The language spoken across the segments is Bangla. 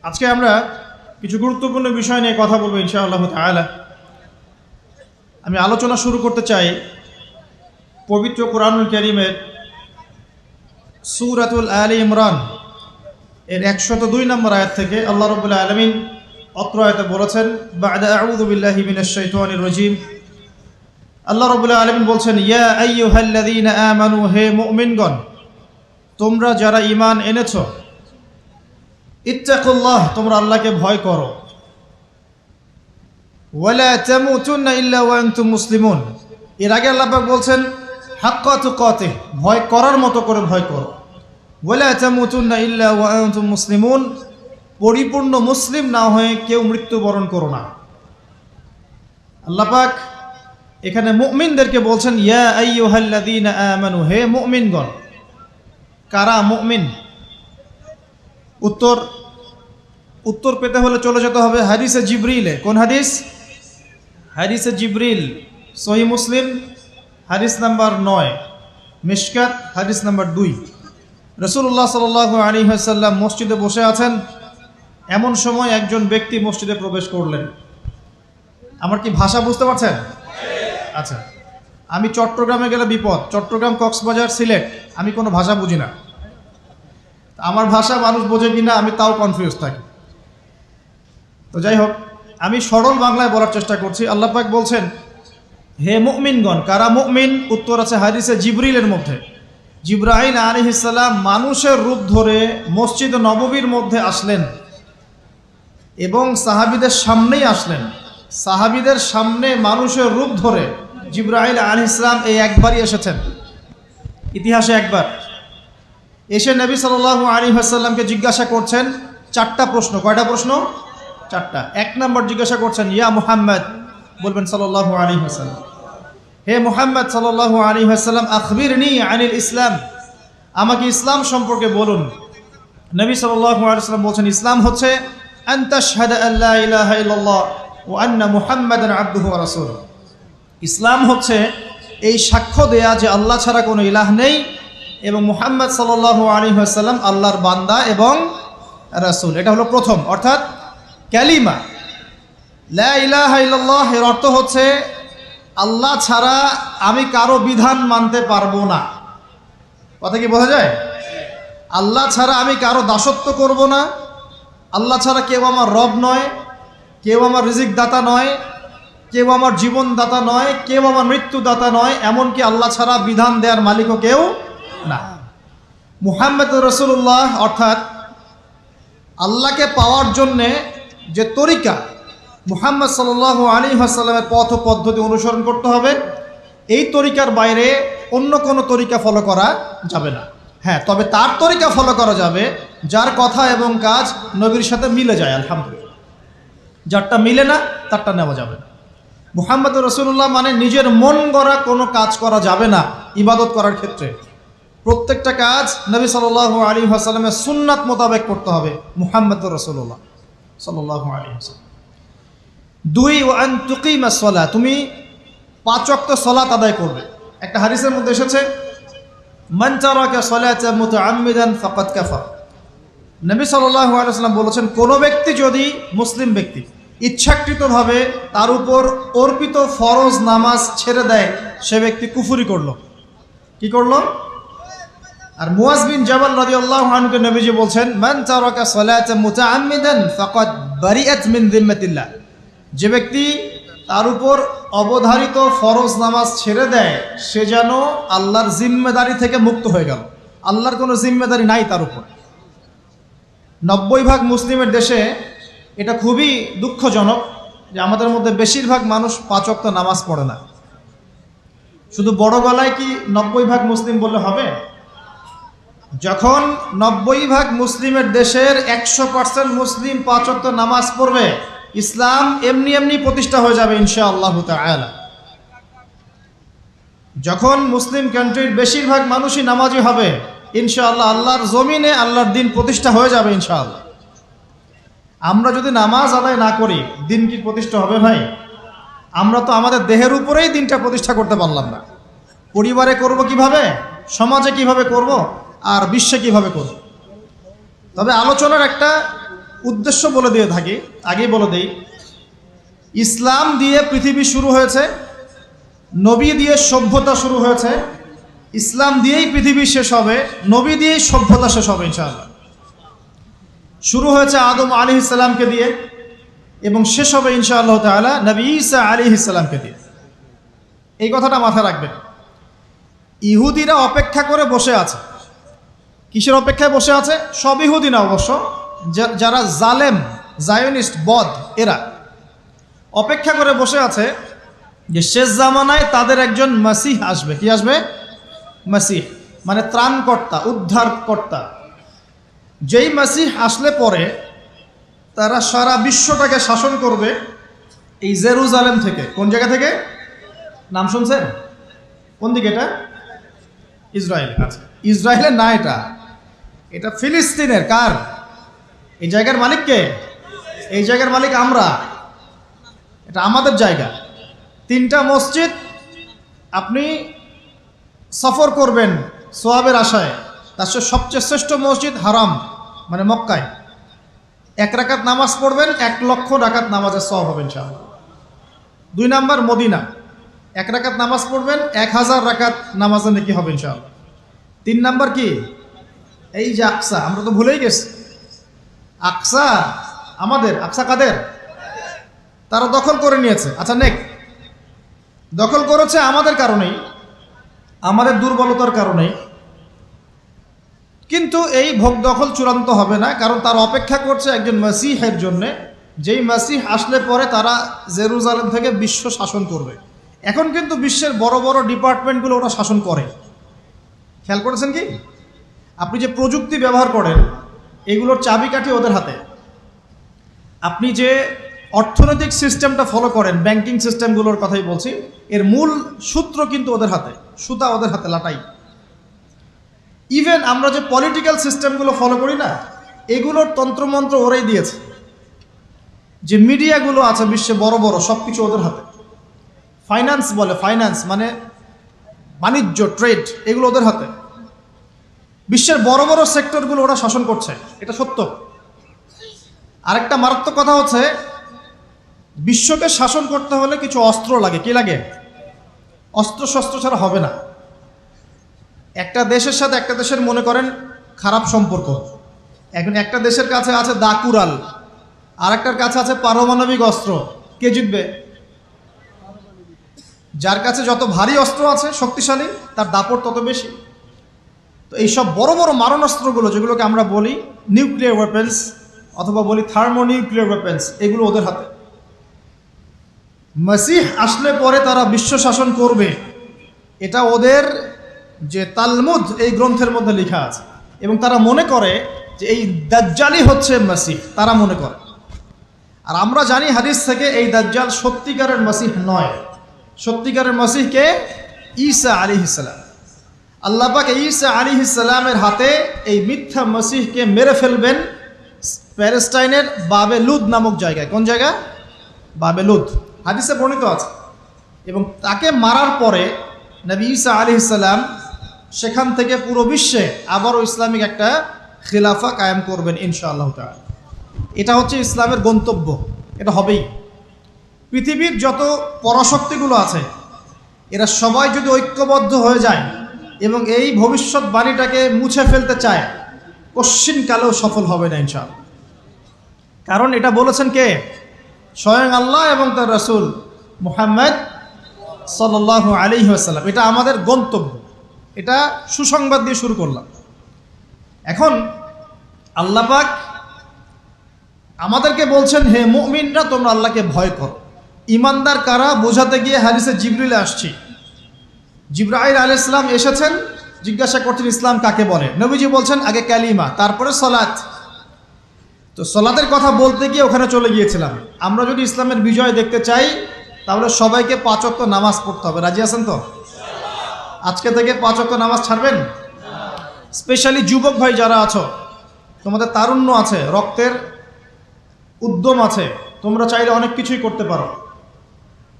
আজকে আমরা কিছু গুরুত্বপূর্ণ বিষয় নিয়ে কথা বলবো ইনশাআল্লাহ তাআলা। আমি আলোচনা শুরু করতে চাই পবিত্র কোরআনুল কারীমের সূরাতুল আলে ইমরান এর 102 নম্বর আয়াত থেকে। আল্লাহ রাব্বুল আলামিন অত্র আয়াতে বলেছেন, বা'দা আউযু বিল্লাহি মিনাশ শাইতানির রাজীম। আল্লাহ রাব্বুল আলামিন বলছেন, ইয়া আইয়ুহাল্লাযীনা আমানু, হে মুমিনগণ, তোমরা যারা ঈমান এনেছো, ইত্তাকুল্লাহ, তোমরা আল্লাহকে ভয় করো, ওয়ালা তামুতুন্না ইল্লা ওয়া আনতুম মুসলিমুন। এর আগে আল্লাহ পাক বলছেন হাক্কা তুকাতিহ, ভয় করার মতো করে ভয় করো, ওয়ালা তামুতুন্না ইল্লা ওয়া আনতুম মুসলিমুন, পরিপূর্ণ মুসলিম না হয়ে কেউ মৃত্যুবরণ করো না। আল্লাহ পাক এখানে মুমিনদেরকে বলছেন, ইয়া আইয়ুহাল্লাযীনা আমানু, হে মুমিনগণ। কারা মুমিন? উত্তর পেতে হলে চলে যেতে হবে হাদিসে জিবরিলে। কোন হাদিস? হাদিসে জিবরিল, সহিহ মুসলিম হাদিস নাম্বার 9, মিশকাত হাদিস নাম্বার 2। রাসূলুল্লাহ সাল্লাল্লাহু আলাইহি ওয়াসাল্লাম মসজিদে বসে আছেন। এমন সময় একজন ব্যক্তি মসজিদে প্রবেশ করলেন। আমার কি ভাষা বুঝতে পারছেন? আচ্ছা, আমি চট্টগ্রামে গেলে বিপদ। চট্টগ্রাম, কক্সবাজার, সিলেট, আমি কোনো ভাষা বুঝি না। আমার ভাষা মানুষ বোঝে কিনা আমি তাও কনফিউজ থাকি। তো যাই হোক, আমি সরল বাংলায় বলার চেষ্টা করছি। আল্লাহ পাক বলছেন, হে মুমিনগণ। কারা মুমিন? উত্তর আছে হাদিসে জিবরিলের মধ্যে। জিবরাইল আলাইহিস সালাম মানুষের রূপ ধরে মসজিদ নববীর মধ্যে আসলেন এবং সাহাবীদের সামনেই আসলেন। সাহাবীদের সামনে মানুষের রূপ ধরে জিবরাইল আলাইহিস সালাম এই একবারই এসেছেন, ইতিহাসে একবার। এসে নবী সাল্লাল্লাহু আলাইহি ওয়াসাল্লামকে জিজ্ঞাসা করছেন 4টা প্রশ্ন। কয়টা প্রশ্ন? 4টা। 1 নম্বর জিজ্ঞাসা করছেন, ইয়া মুহাম্মদ, বলবেন সাল্লাল্লাহু আলাইহি ওয়াসাল্লাম, হে মুহাম্মদ সাল্লাল্লাহু আলাইহি ওয়াসাল্লাম, আখবিরনি আনিল ইসলাম, আমাকে ইসলাম সম্পর্কে বলুন। নবী সাল্লাল্লাহু আলাইহি ওয়াসাল্লাম বলছেন, ইসলাম হচ্ছে আন তাশহাদা আল্লা ইলাহা ইল্লাল্লাহ ওয়া আন্না মুহাম্মাদান আবদুহু ওয়া রাসূলুহু। ইসলাম হচ্ছে এই সাক্ষ্য দেয়া যে আল্লাহ ছাড়া কোনো ইলাহ নেই এবং মুহাম্মদ সাল্লাল্লাহু আলাইহি ওয়াসাল্লাম আল্লাহর বান্দা এবং রাসূল। এটা হলো প্রথম, অর্থাৎ কালিমা লা ইলাহা ইল্লাল্লাহ। এর অর্থ হচ্ছে আল্লাহ ছাড়া আমি কারো বিধান মানতে পারবো না। কথা কি বোঝা যায়? আল্লাহ ছাড়া আমি কারো দাসত্ব করব না। আল্লাহ ছাড়া কেউ আমার রব নয়, কেউ আমার রিজিক দাতা নয়, কেউ আমার জীবন দাতা নয়, কেউ আমার মৃত্যু দাতা নয়, এমনকি আল্লাহ ছাড়া বিধান দেওয়ার মালিকও কেউ না। মুহাম্মদ রাসূলুল্লাহ, অর্থাৎ আল্লাহকে পাওয়ার জন্যে যে তরিকা, মুহাম্মদ সাল্লাল্লাহু আলাইহি ওয়াসাল্লামের পথ ও পদ্ধতি অনুসরণ করতে হবে। এই তরিকার বাইরে অন্য কোনো তরিকা ফলো করা যাবে না। হ্যাঁ, তবে তার তরিকা ফলো করা যাবে যার কথা এবং কাজ নবীর সাথে মিলে যায়, আলহামদুলিল্লাহ। যারটা মিলে না তারটা নেওয়া যাবে না। মুহাম্মদ রাসূলুল্লাহ মানে নিজের মন গড়া কোনো কাজ করা যাবে না। ইবাদত করার ক্ষেত্রে প্রত্যেকটা কাজ নবী সাল্লাল্লাহু আলাইহি ওয়াসাল্লামের সুন্নাত মোতাবেক করতে হবে। মুহাম্মদ রাসূলুল্লাহ সাল্লাল্লাহু আলাইহি ওয়াসাল্লাম। 2, ওয়া আন তুকিমাস সালাহ, তুমি 5 ওয়াক্ত সালাত আদায় করবে। একটা হাদিসের মধ্যে এসেছে, মান তারাকা সালাতা মুতাআম্মিদান ফাকাদ কাফার। নবী সাল্লাল্লাহু আলাইহি ওয়াসাল্লাম বলেছেন, কোনো ব্যক্তি যদি, মুসলিম ব্যক্তি, ইচ্ছাকৃতভাবে তার উপর অর্পিত ফরজ নামাজ ছেড়ে দেয়, সে ব্যক্তি কুফরি করলো। কি করলো? আর মুয়াজ বিন জাবাল রাদিয়াল্লাহু আনহুকে নবীজি বলছেন, মান তারাকা সালাতা মুতাআম্মিদান ফাকাদ বারিআত মিন যিম্মাতিল্লাহ। যে ব্যক্তি তার উপর অবধারিত ফরজ নামাজ ছেড়ে দেয়, সে যেন আল্লাহর জিম্মেদারি থেকে মুক্ত হয়ে গেল। আল্লাহর কোনো জিম্মেদারি নাই তার উপর। 90% মুসলিমের দেশে এটা খুবই দুঃখজনক যে আমাদের মধ্যে বেশিরভাগ মানুষ 5 ওয়াক্ত নামাজ পড়ে না। শুধু বড় গলায় কি 90% মুসলিম বললে হবে? যখন 90% মুসলিমের দেশের 100% মুসলিম 5 ওয়াক্ত নামাজ পড়বে, ইসলাম এমনি এমনি প্রতিষ্ঠা হয়ে যাবে ইনশাআল্লাহ তাআলা। যখন মুসলিম কান্ট্রির বেশিরভাগ মানুষই নামাজি হবে, ইনশাআল্লাহ আল্লাহর জমিনে আল্লাহর দিন প্রতিষ্ঠা হয়ে যাবে ইনশাআল্লাহ। আমরা যদি নামাজ আদায় না করি, দিন কি প্রতিষ্ঠা হবে ভাই? আমরা তো আমাদের দেহের উপরেই দিনটা প্রতিষ্ঠা করতে পারলাম না। পরিবারে করব কিভাবে, সমাজে কিভাবে করব, আর বিশ্বে কিভাবে করব? তবে আলোচনার একটা উদ্দেশ্য বলে দিয়ে থাকি, আগেই বলে দেই, ইসলাম দিয়ে পৃথিবী শুরু হয়েছে, নবী দিয়ে সভ্যতা শুরু হয়েছে, ইসলাম দিয়েই পৃথিবী শেষ হবে, নবী দিয়েই সভ্যতা শেষ হবে ইনশাআল্লাহ। শুরু হয়েছে আদম আলাইহিস সালামকে দিয়ে এবং শেষ হবে ইনশাআল্লাহ তাআলা নবী ঈসা আলাইহিস সালামকে দিয়ে। এই কথাটা মাথায় রাখবেন। ইহুদিরা অপেক্ষা করে বসে আছে। কিসের অপেক্ষায় বসে আছে? সব ইহুদি না অবশ্য, যারা জালেম, জায়নিস্ট, বদ, এরা অপেক্ষা করে বসে আছে যে শেষ জামানায় তাদের একজন মাসিহ আসবে। কি আসবে? মাসিহ মানে ত্রাণকর্তা, উদ্ধারকর্তা। যেই মাসিহ আসলে পরে তারা সারা বিশ্বটাকে শাসন করবে এই জেরুজালেম থেকে। কোন জায়গা থেকে? নাম শুনছেন? কোন দিকে এটা? ইসরায়েল। আচ্ছা, ইসরায়েলের না, এটা ফিলিস্তিনের। কার? এই জায়গার মালিক কে? এই জায়গার মালিক আমরা। এটা আমাদের জায়গা। 3টা মসজিদ আপনি সফর করবেন সোয়াবের আশায়, তার সবচেয়ে শ্রেষ্ঠ মসজিদ হারাম মানে মক্কায়। 1 রাকাত নামাজ পড়বেন, 1 লক্ষ রাকাত নামাজের সওয়াব হবে ইনশাআল্লাহ। 2 নাম্বার মদিনা, 1 রাকাত নামাজ পড়বেন, 1000 রাকাত নামাজের নেকি হবে ইনশাআল্লাহ। 3 নাম্বার কি? এই যে আকসা, আমরা তো ভুলেই গেছি। আকসা আমাদের, আকসা কাদের? তারা দখল করে নিয়েছে। আচ্ছা, দখল করেছে আমাদের কারণেই, আমাদের দুর্বলতার কারণেই। কিন্তু এই ভোগ দখল চূড়ান্ত হবে না, কারণ তারা অপেক্ষা করছে একজন মাসিহের জন্যে, যেই মাসিহ আসলে পরে তারা জেরুজালেম থেকে বিশ্ব শাসন করবে। এখন কিন্তু বিশ্বের বড় বড় ডিপার্টমেন্টগুলো ওরা শাসন করে। খেয়াল করেছেন কি? আপনি যে প্রযুক্তি ব্যবহার করেন এগুলোর চাবিকাঠি ওদের হাতে। আপনি যে অর্থনৈতিক সিস্টেমটা ফলো করেন, ব্যাংকিং সিস্টেমগুলোর কথাই বলছি, এর মূল সূত্র কিন্তু ওদের হাতে, সুতা ওদের হাতে, লাটাই। ইভেন আমরা যে পলিটিক্যাল সিস্টেমগুলো ফলো করি না, এগুলোর তন্ত্রমন্ত্র ওরাই দিয়েছে। যে মিডিয়াগুলো আছে বিশ্বে বড় বড়, সব কিছু ওদের হাতে। ফাইন্যান্স বলে, ফাইন্যান্স মানে বাণিজ্য, ট্রেড, এগুলো ওদের হাতে। বিশ্বের বড় বড় সেক্টরগুলো ওরা শাসন করছে, এটা সত্য। আরেকটা মারাত্মক কথা হচ্ছে, বিশ্বকে শাসন করতে হলে কিছু অস্ত্র লাগে। কি লাগে? অস্ত্র শস্ত্র ছাড়া হবে না। একটা দেশের সাথে একটা দেশের মনে করেন খারাপ সম্পর্ক, এখন একটা দেশের কাছে আছে দাকুরাল, আর একটার কাছে আছে পারমাণবিক অস্ত্র। কে জিতবে? যার কাছে যত ভারী অস্ত্র আছে, শক্তিশালী, তার দাপট তত বেশি। তো এইসব বড় বড় মারণাস্ত্রগুলো, যেগুলোকে আমরা বলি নিউক্লিয়ার ওয়েপেন্স অথবা বলি থার্মোনিউক্লিয়ার ওয়েপেন্স, এগুলো ওদের হাতে। মাসিহ আসলে পরে তারা বিশ্ব শাসন করবে, এটা ওদের যে তালমুদ, এই গ্রন্থের মধ্যে লেখা আছে। এবং তারা মনে করে যে এই দাজ্জালই হচ্ছে মাসিহ, তারা মনে করে। আর আমরা জানি হাদিস থেকে এই দাজ্জাল সত্যিকারের মাসিহ নয়। সত্যিকারের মাসিহকে ঈসা আলাইহিস সালাম। আল্লাহ পাক ঈসা আলাইহিস সালামের হাতে এই মিথ্যা মাসিহকে মেরে ফেলবেন প্যালেস্টাইনের বাবেলুদ নামক জায়গায়। কোন জায়গা? বাবেলুদ, হাদিসে বর্ণিত আছে। এবং তাকে মারার পরে নবী ঈসা আলাইহিস সালাম সেখান থেকে পুরো বিশ্বে আবারও ইসলামিক একটা খিলাফা কায়েম করবেন ইনশাআল্লাহ তাআলা। এটা হচ্ছে ইসলামের গন্তব্য, এটা হবেই। পৃথিবীর যত পরাশক্তিগুলো আছে এরা সবাই যদি ঐক্যবদ্ধ হয়ে যায় এবং এই ভবিষ্যৎবাণীটাকে মুছে ফেলতে চায়, কশ্চিনকালেও সফল হবে না ইনশাআল্লাহ। কারণ এটা বলেছেন কে? স্বয়ং আল্লাহ এবং তার রাসূল মুহাম্মদ সাল্লাল্লাহু আলাইহি ওয়াসাল্লাম। এটা আমাদের গন্তব্য, এটা সুসংবাদ দিয়ে শুরু করলাম। এখন আল্লাহ পাক আমাদেরকে বলছেন, হে মুমিনরা, তোমরা আল্লাহকে ভয় করো। ইমানদার কারা বোঝাতে গিয়ে হাদিসে জিবরিল আসছি। জিবরাইল আলাইহিস সালাম এসেছেন, জিজ্ঞাসা করছেন ইসলাম কাকে বলে। নবীজি বলছেন আগে কালিমা, তারপরে সালাত। তো সালাতের কথা বলতে গিয়ে ওখানে চলে গিয়েছিলাম। আমরা যদি ইসলামের বিজয় দেখতে চাই তাহলে সবাইকে 5 ওয়াক্ত নামাজ পড়তে হবে। রাজি আছেন তো? আজকে থেকে 5 ওয়াক্ত নামাজ ছাড়বেন? স্পেশালি যুবক ভাই যারা আছো, তোমাদের তারুণ্য আছে, রক্তের উদ্যম আছে, তোমরা চাইলে অনেক কিছুই করতে পারো।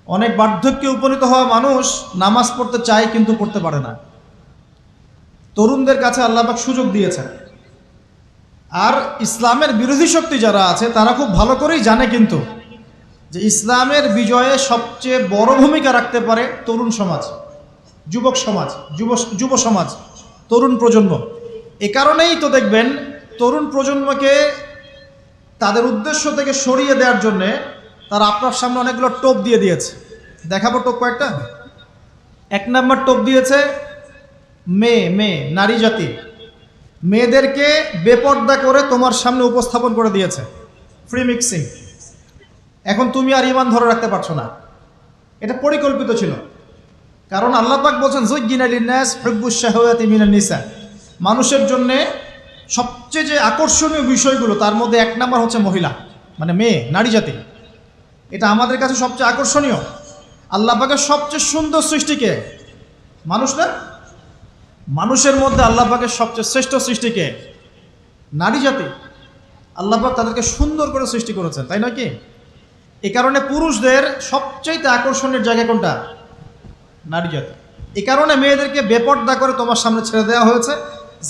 অনেক বার্ধক্যে উপনীত হওয়া মানুষ নামাজ পড়তে চায় কিন্তু পড়তে পারে না। তরুণদের কাছে আল্লাহ পাক সুযোগ দিয়েছেন। আর ইসলামের বিরোধী শক্তি যারা আছে তারা খুব ভালো করেই জানে কিন্তু যে ইসলামের বিজয়ে সবচেয়ে বড় ভূমিকা রাখতে পারে তরুণ সমাজ, যুবক সমাজ, যুব সমাজ, তরুণ প্রজন্ম। এ কারণেই তো দেখবেন তরুণ প্রজন্মকে তাদের উদ্দেশ্য থেকে সরিয়ে দেওয়ার জন্যে তারা আপনার সামনে অনেকগুলো টোপ দিয়ে দিয়েছে। দেখাবো টোপ কয়েকটা। 1 নম্বর টোপ দিয়েছে মেয়ে নারী জাতি, মেয়েদেরকে বেপর্দা করে তোমার সামনে উপস্থাপন করে দিয়েছে, ফ্রি মিক্সিং। এখন তুমি আর ঈমান ধরে রাখতে পারছো না। এটা পরিকল্পিত ছিল, কারণ আল্লাহ পাক বলছেন যুজ্জিনা লিন-নাস হুব্বুশ শাহাওয়াতি মিনান নিসা, মানুষের জন্য সবচেয়ে যে আকর্ষণীয় বিষয়গুলো তার মধ্যে 1 নম্বর হচ্ছে মহিলা, মানে মেয়ে, নারী জাতি। এটা আমাদের কাছে সবচেয়ে আকর্ষণীয়। আল্লাহ পাকের সবচেয়ে সুন্দর সৃষ্টিকে মানুষ না, মানুষের মধ্যে আল্লাহ পাকের সবচেয়ে শ্রেষ্ঠ সৃষ্টিকে নারী জাতি। আল্লাহ পাক তাদেরকে সুন্দর করে সৃষ্টি করেছেন, তাই নয় কি? এই কারণে পুরুষদের সবচাইতে আকর্ষণের জায়গা কোনটা? নারী জাতি। এই কারণে মেয়েদেরকে বেপর্দা করে তোমার সামনে ছেড়ে দেওয়া হয়েছে।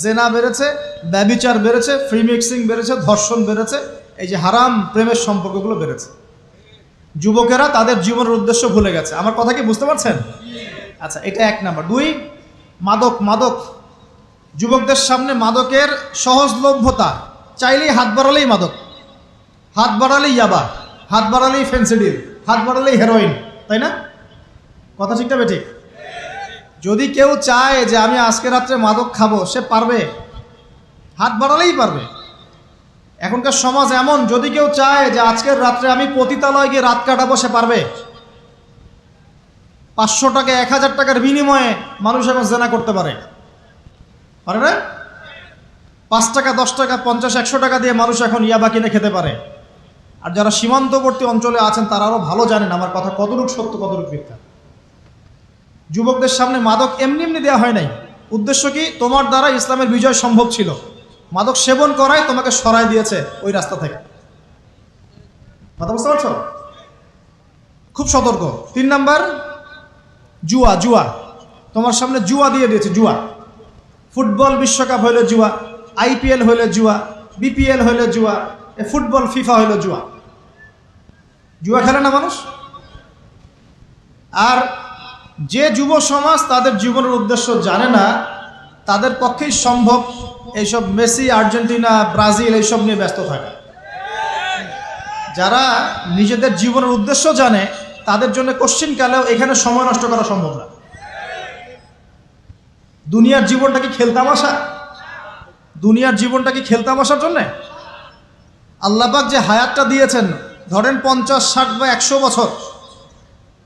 জেনা বেড়েছে, ব্যভিচার বেড়েছে, ফ্রি মিক্সিং বেড়েছে, ধর্ষণ বেড়েছে, এই যে হারাম প্রেমের সম্পর্কগুলো বেড়েছে। যুবকেরা তাদের জীবনের উদ্দেশ্য ভুলে গেছে। আমার কথা কি বুঝতে পারছেন? আচ্ছা, এটা 1 নাম্বার। 2, মাদক। যুবকদের সামনে মাদকের সহজলভ্যতা, চাইলেই হাত বাড়ালেই মাদক, হাত বাড়ালেই ইয়াবা, হাত বাড়ালেই ফেন্সিডিল, হাত বাড়ালেই হেরোইন, তাই না? কথা ঠিক না বেঠিক? যদি কেউ চায় যে আমি আজকে রাত্রে মাদক খাবো, সে পারবে, হাত বাড়ালেই পারবে। এখনকার সমাজ এমন, যদি কেউ চায় যে আজকের রাত্রে আমি পতিতালয়ে গিয়ে রাত কাটাবো, সে পারবে। 500 টাকা 1000 টাকার বিনিময়ে মানুষ এখন জেনা করতে পারে না? 5 টাকা 10 টাকা 50 100 টাকা দিয়ে মানুষ এখন ইয়াবা কিনে খেতে পারে। আর যারা সীমান্তবর্তী অঞ্চলে আছেন তারা আরও ভালো জানেন আমার কথা কতটুকু সত্য কতটুকু মিথ্যা। যুবকদের সামনে মাদক এমনি দেওয়া হয় নাই। উদ্দেশ্য কি? তোমার দ্বারা ইসলামের বিজয় সম্ভব ছিল। মাদক সেবন করাই তোমাকে সরাই দিয়েছে ওই রাস্তা থেকে। কথা বুঝতে পারছো? খুব সতর্ক। 3 নাম্বার, জুয়া। তোমার সামনে জুয়া দিয়ে দিয়েছে, জুয়া। ফুটবল বিশ্বকাপ হইলে জুয়া, IPL হইলে জুয়া, BPL হইলে জুয়া, ফুটবল ফিফা হইলে জুয়া। জুয়া খেলে না মানুষ। আর যে যুব সমাজ তাদের জীবনের উদ্দেশ্য জানে না, তাদের পক্ষেই সম্ভব এইসব মেসি, আর্জেন্টিনা, ব্রাজিল এইসব নিয়ে ব্যস্ত থাকে। যারা নিজেদের জীবনের উদ্দেশ্য জানে তাদের জন্য কোশ্চিনকালেও এখানে সময় নষ্ট করা সম্ভব না। দুনিয়ার জীবনটা কি খেলতামাশা? দুনিয়ার জীবনটা কি খেলতামাশার জন্যে? আল্লাহ পাক যে হায়াতটা দিয়েছেন, ধরেন 50, 60 বা 100 বছর,